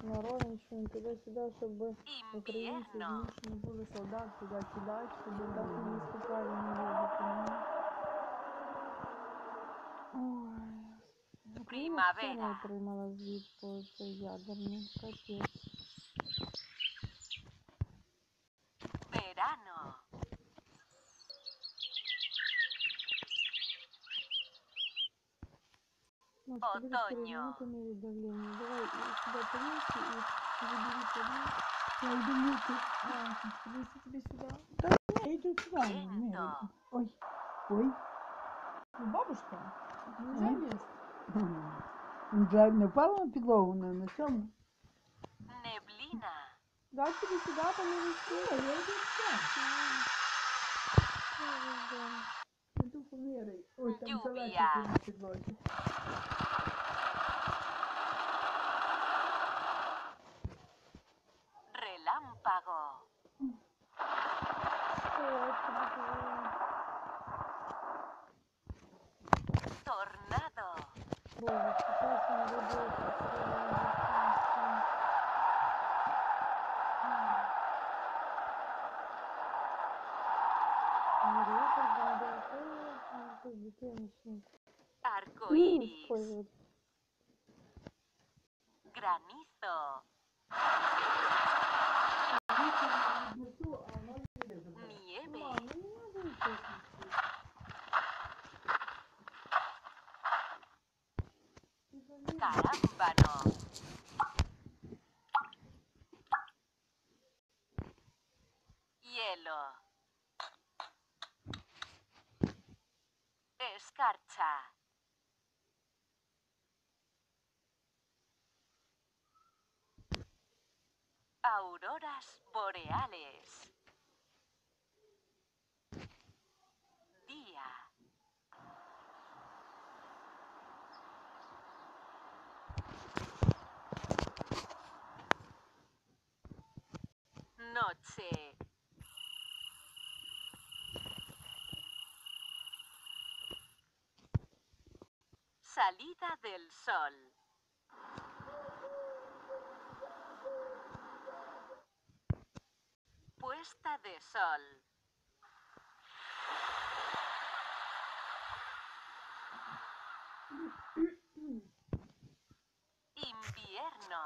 на Ровенщину, туди-сюди, щоб українці Invierno. змушені були солдат туди кидати, щоб так не наступали на воду. Ой, Україна все не Primavera. отримала звіт по цей ядерний, капець. Verano. Машка, будешь Otoño. пережимать мерить давление. Давай сюда повесьте и забери поднос. Я иду мерить. Повесить тебе сюда. Да не, иди сюда, мерить. Viento. Ой, ой. Ну, бабушка, нельзя есть. Не впала на підлогу на цьому? Neblina. Дать тебе сюда померить? Я йду сюди. Іду поміряй. Ой, там Lluvia. залежить на підлозі. Relámpago. Tornado. Боже, сейчас он работает. Arco iris. Ой, Granizo. Nieve. Carámbano. Hielo. Escarcha. Auroras boreales. Día. Noche. Salida del sol. Puesta de sol. Invierno.